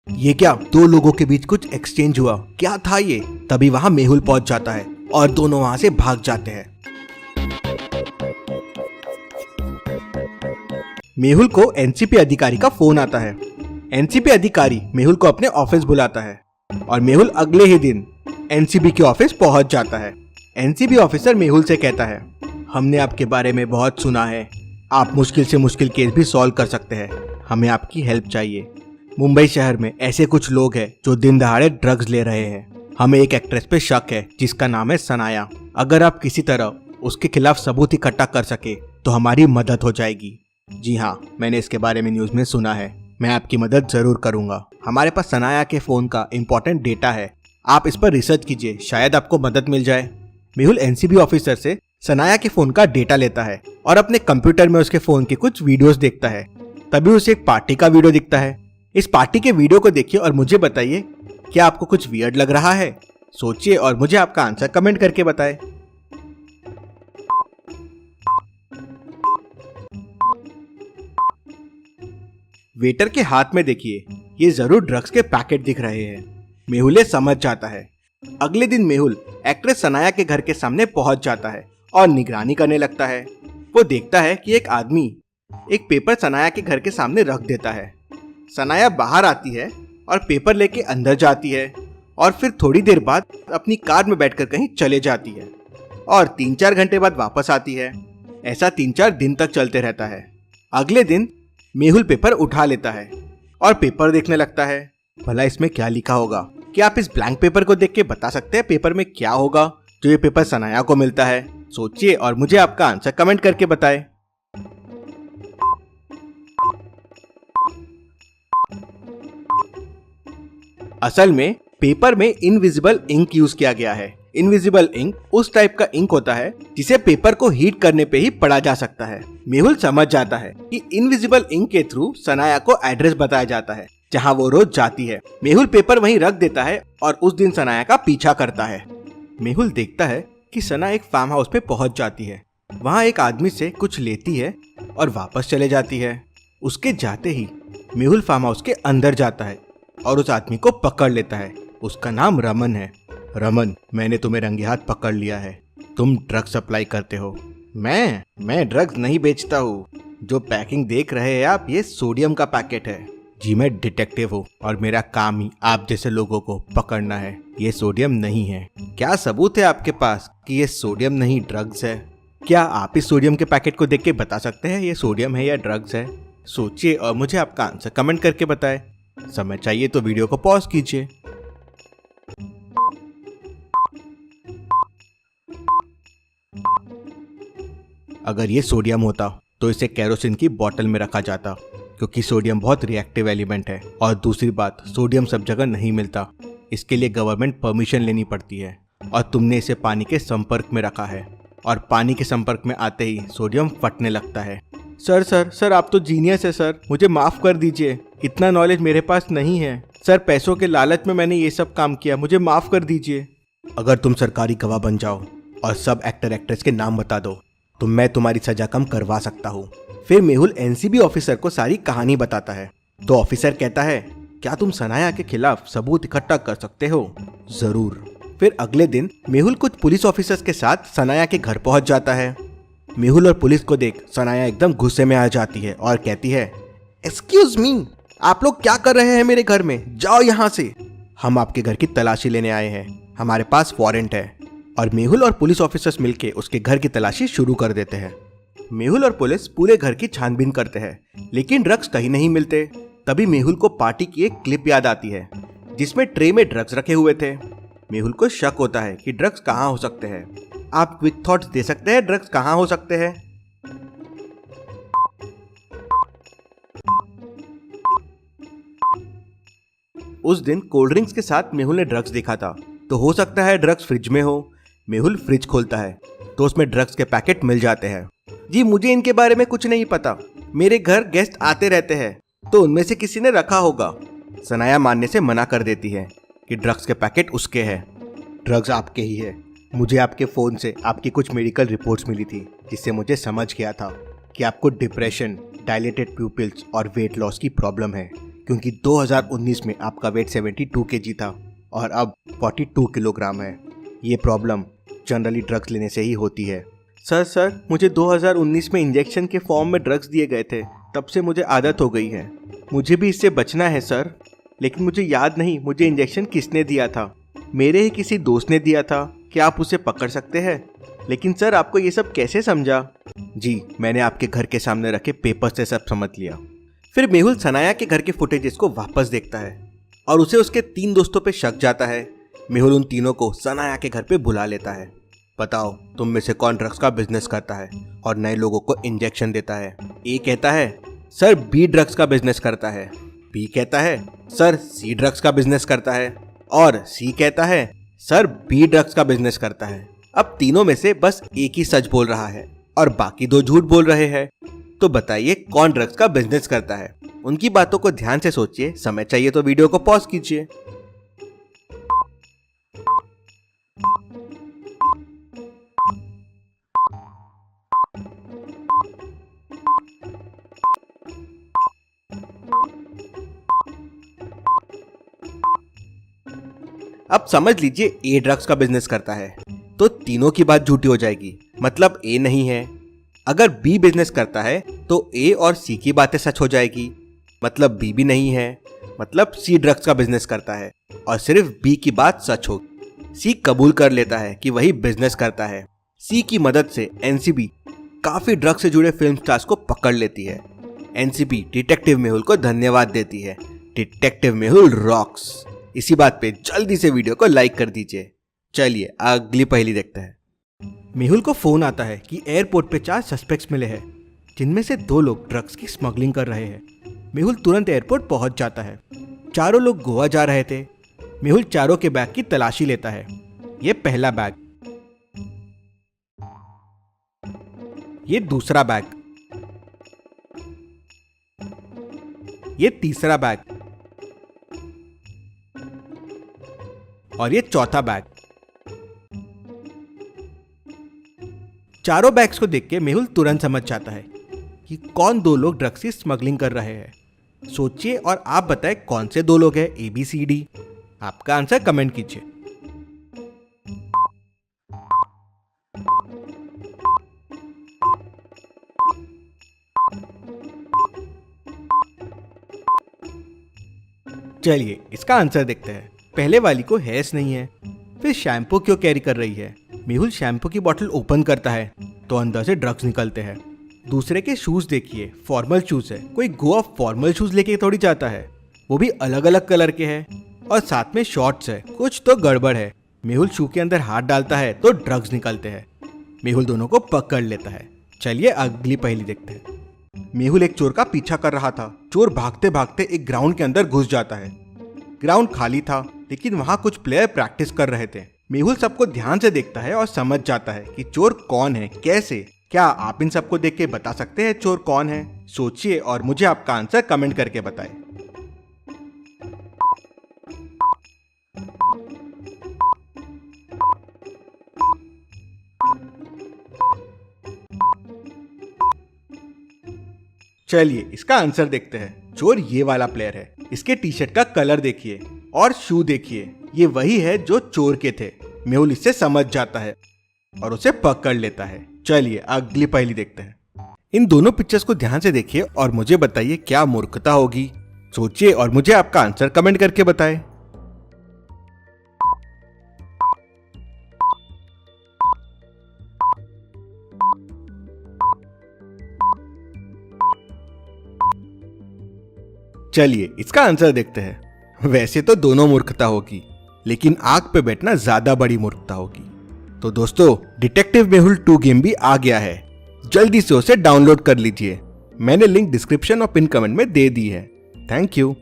ये क्या, दो लोगों के बीच कुछ एक्सचेंज हुआ, क्या था ये? तभी वहाँ मेहुल पहुंच जाता है और दोनों वहाँ से भाग जाते हैं। मेहुल को एनसीपी अधिकारी का फोन आता है। एनसीपी अधिकारी मेहुल को अपने ऑफिस बुलाता है और मेहुल अगले ही दिन एनसीबी के ऑफिस पहुंच जाता है। एनसीबी ऑफिसर मेहुल से कहता है, हमने आपके बारे में बहुत सुना है, आप मुश्किल से मुश्किल केस भी सॉल्व कर सकते हैं, हमें आपकी हेल्प चाहिए। मुंबई शहर में ऐसे कुछ लोग हैं जो दिन दहाड़े ड्रग्स ले रहे हैं। हमें एक एक्ट्रेस पे शक है जिसका नाम है सनाया। अगर आप किसी तरह उसके खिलाफ सबूत इकट्ठा कर सके तो हमारी मदद हो जाएगी। जी हाँ, मैंने इसके बारे में न्यूज में सुना है, मैं आपकी मदद जरूर करूंगा। हमारे पास सनाया के फोन का इंपॉर्टेंट डेटा है, आप इस पर रिसर्च कीजिए, शायद आपको मदद मिल जाए। मेहुल एनसीबी ऑफिसर से सनाया के फोन का डेटा लेता है और अपने कंप्यूटर में उसके फोन के कुछ वीडियोस देखता है। तभी उसे एक पार्टी का वीडियो दिखता है। इस पार्टी के वीडियो को देखिए और मुझे बताइए, क्या आपको कुछ वियर्ड लग रहा है? सोचिए और मुझे आपका आंसर कमेंट करके बताएं। वेटर के हाथ में देखिए, ये जरूर ड्रग्स के पैकेट दिख रहे हैं। मेहुल समझ जाता है। अगले दिन मेहुल एक्ट्रेस सनाया के घर के सामने पहुंच जाता है और निगरानी करने लगता है। वो देखता है कि एक आदमी एक पेपर सनाया के घर के सामने रख देता है। सनाया बाहर आती है और पेपर लेके अंदर जाती है और फिर थोड़ी देर बाद अपनी कार में बैठकर कहीं चले जाती है और 3-4 घंटे बाद वापस आती है। ऐसा 3-4 दिन तक चलते रहता है। अगले दिन मेहुल पेपर उठा लेता है और पेपर देखने लगता है। भला इसमें क्या लिखा होगा? क्या आप इस ब्लैंक पेपर को देख के बता सकते हैं पेपर में क्या होगा जो ये पेपर सनाया को मिलता है? सोचिए और मुझे आपका आंसर कमेंट करके बताएं। असल में पेपर में इनविजिबल इंक यूज किया गया है। इनविजिबल इंक उस टाइप का इंक होता है जिसे पेपर को हीट करने पे ही पढ़ा जा सकता है। मेहुल समझ जाता है कि इनविजिबल इंक के थ्रू सनाया को एड्रेस बताया जाता है जहां वो रोज जाती है। मेहुल पेपर वहीं रख देता है और उस दिन सनाया का पीछा करता है। मेहुल देखता है कि सना एक फार्म हाउस पे पहुंच जाती है। वहां एक आदमी से कुछ लेती है और वापस चले जाती है। उसके जाते ही मेहुल फार्म हाउस के अंदर जाता है और उस आदमी को पकड़ लेता है। उसका नाम रमन है। रमन, मैंने तुम्हें रंगे हाथ पकड़ लिया है, तुम ड्रग्स सप्लाई करते हो। मैं ड्रग्स नहीं बेचता हूँ। जो पैकिंग देख रहे हैं आप, ये सोडियम का पैकेट है। जी, मैं डिटेक्टिव हूँ और मेरा काम ही आप जैसे लोगों को पकड़ना है। ये सोडियम नहीं है। क्या सबूत है आपके पास कि ये सोडियम नहीं ड्रग्स है? क्या आप इस सोडियम के पैकेट को देख के बता सकते हैं ये सोडियम है या ड्रग्स है? सोचिए और मुझे आपका आंसर कमेंट करके बताएं। समय चाहिए तो वीडियो को पॉज कीजिए। अगर ये सोडियम होता तो इसे केरोसिन की बोतल में रखा जाता, क्योंकि सोडियम बहुत रिएक्टिव एलिमेंट है। और दूसरी बात, सोडियम सब जगह नहीं मिलता, इसके लिए गवर्नमेंट परमिशन लेनी पड़ती है। और तुमने इसे पानी के संपर्क में रखा है और पानी के संपर्क में आते ही सोडियम फटने लगता है। सर आप तो जीनियस है सर, मुझे माफ कर दीजिए, इतना नॉलेज मेरे पास नहीं है सर, पैसों के लालच में मैंने ये सब काम किया, मुझे माफ कर दीजिए। अगर तुम सरकारी गवाह बन जाओ और सब एक्टर एक्ट्रेस के नाम बता दो तो मैं तुम्हारी सजा कम करवा सकता हूँ। फिर मेहुल एनसीबी ऑफिसर को सारी कहानी बताता है। तो ऑफिसर कहता है, क्या तुम सनाया के खिलाफ सबूत इकट्ठा कर सकते हो? जरूर। फिर अगले दिन मेहुल कुछ पुलिस ऑफिसर्स के साथ सनाया के घर पहुंच जाता है। मेहुल और पुलिस को देख सनाया एकदम गुस्से में आ जाती है और कहती है, एक्सक्यूज मी, आप लोग क्या कर रहे हैं मेरे घर में? जाओ यहाँ से। हम आपके घर की तलाशी लेने आए हैं, हमारे पास वारंट है। और मेहुल और पुलिस ऑफिसर्स मिलके उसके घर की तलाशी शुरू कर देते हैं। मेहुल और पुलिस पूरे घर की छानबीन करते हैं, लेकिन ड्रग्स कहीं नहीं मिलते। तभी मेहुल को पार्टी की एक क्लिप याद आती है जिसमें ट्रे में ड्रग्स रखे हुए थे। मेहुल को शक होता है कि ड्रग्स कहाँ हो सकते हैं। आप क्विक थॉट्स दे सकते हैं, ड्रग्स कहाँ हो सकते हैं? उस दिन कोल्ड ड्रिंक्स के साथ मेहुल ने ड्रग्स देखा था, तो हो सकता है ड्रग्स फ्रिज में हो। मेहुल फ्रिज खोलता है तो उसमें ड्रग्स के पैकेट मिल जाते हैं। जी, मुझे इनके बारे में कुछ नहीं पता, मेरे घर गेस्ट आते रहते हैं, तो उनमें से किसी ने रखा होगा। सनाया मानने से मना कर देती है कि ड्रग्स के पैकेट उसके हैं। ड्रग्स आपके ही है। मुझे आपके फ़ोन से आपकी कुछ मेडिकल रिपोर्ट्स मिली थी, जिससे मुझे समझ गया था कि आपको डिप्रेशन, डायलेटेड प्यूपिल्स और वेट लॉस की प्रॉब्लम है। क्योंकि 2019 में आपका वेट 72 kg था और अब 42 किलोग्राम है। ये प्रॉब्लम जनरली ड्रग्स लेने से ही होती है। सर मुझे 2019 में इंजेक्शन के फॉर्म में ड्रग्स दिए गए थे, तब से मुझे आदत हो गई है। मुझे भी इससे बचना है सर, लेकिन मुझे याद नहीं मुझे इंजेक्शन किसने दिया था। मेरे ही किसी दोस्त ने दिया था। क्या आप उसे पकड़ सकते हैं? लेकिन सर आपको ये सब कैसे समझा? जी, मैंने आपके घर के सामने रखे पेपर से सब समझ लिया। फिर मेहुल सनाया के घर के फुटेजेस को वापस देखता है और उसे उसके 3 दोस्तों पे शक जाता है। मेहुल उन तीनों को सनाया के घर पे बुला लेता है। बताओ तुम में से कौन ड्रग्स का बिजनेस करता है और नए लोगों को इंजेक्शन देता है? ए कहता है सर बी ड्रग्स का बिजनेस करता है। बी कहता है सर सी ड्रग्स का बिजनेस करता है। और सी कहता है सर बी ड्रग्स का बिजनेस करता है। अब तीनों में से बस एक ही सच बोल रहा है और बाकी 2 झूठ बोल रहे हैं। तो बताइए कौन ड्रग्स का बिजनेस करता है? उनकी बातों को ध्यान से सोचिए। समय चाहिए तो वीडियो को पॉज कीजिए। अब समझ लीजिए ए ड्रग्स का बिजनेस करता है, तो तीनों की बात झूठी हो जाएगी, मतलब ए नहीं है। अगर बी बिजनेस करता है तो ए और सी की बातें सच हो जाएगी, मतलब बी भी नहीं है, मतलब सी ड्रग्स का बिजनेस करता है और सिर्फ बी की बात सच होगी। सी कबूल कर लेता है कि वही बिजनेस करता है। सी की मदद से एनसीबी काफी ड्रग्स से जुड़े फिल्म स्टार्स को पकड़ लेती है। एनसीबी डिटेक्टिव मेहुल को धन्यवाद देती है। Detective Mehul rocks. इसी बात पे जल्दी से वीडियो को लाइक कर दीजिए। चलिए अगली पहेली देखते हैं। मेहुल को फोन आता है कि एयरपोर्ट पे 4 सस्पेक्ट्स मिले हैं, जिनमें से 2 लोग ड्रग्स की स्मगलिंग कर रहे हैं। मेहुल तुरंत एयरपोर्ट पहुंच जाता है। चारों लोग गोवा जा रहे थे। मेहुल चारों के बैग की तलाशी लेता है। ये पहला बैग, ये दूसरा बैग, ये तीसरा बैग और ये चौथा बैग। चारों बैग्स को देख के मेहुल तुरंत समझ जाता है कि कौन 2 लोग ड्रग्स की स्मगलिंग कर रहे हैं। सोचिए और आप बताएं कौन से 2 लोग हैं, ए बी सी डी। आपका आंसर कमेंट कीजिए। चलिए इसका आंसर देखते हैं। पहले वाली को हेयर्स नहीं है, फिर शैम्पू क्यों कैरी कर रही है? मेहुल शैम्पू की बोतल ओपन करता है तो अंदर से ड्रग्स निकलते हैं। दूसरे के शूज देखिए, फॉर्मल शूज है। कोई गोवा फॉर्मल शूज लेके थोड़ी जाता है, वो भी अलग अलग कलर के हैं और साथ में शॉर्ट्स है। कुछ तो गड़बड़ है। मेहुल शू के अंदर हाथ डालता है तो ड्रग्स निकलते हैं। मेहुल दोनों को पकड़ लेता है। चलिए अगली पहेली देखते हैं। मेहुल एक चोर का पीछा कर रहा था। चोर भागते भागते एक ग्राउंड के अंदर घुस जाता है। ग्राउंड खाली था, लेकिन वहां कुछ प्लेयर प्रैक्टिस कर रहे थे। मेहुल सबको ध्यान से देखता है और समझ जाता है कि चोर कौन है, कैसे। क्या आप इन सबको देख के बता सकते हैं चोर कौन है? सोचिए और मुझे आपका आंसर कमेंट करके बताएं। चलिए इसका आंसर देखते हैं। चोर ये वाला प्लेयर है। इसके टी शर्ट का कलर देखिए और शू देखिए, ये वही है जो चोर के थे। मेहुल इससे समझ जाता है और उसे पकड़ लेता है। चलिए अगली पहेली देखते हैं। इन दोनों पिक्चर्स को ध्यान से देखिए और मुझे बताइए क्या मूर्खता होगी। सोचिए और मुझे आपका आंसर कमेंट करके बताएं। चलिए इसका आंसर देखते हैं। वैसे तो दोनों मूर्खता होगी, लेकिन आग पे बैठना ज्यादा बड़ी मूर्खता होगी। तो दोस्तों, डिटेक्टिव मेहुल 2 गेम भी आ गया है। जल्दी से उसे डाउनलोड कर लीजिए। मैंने लिंक डिस्क्रिप्शन और पिन कमेंट में दे दी है। Thank you.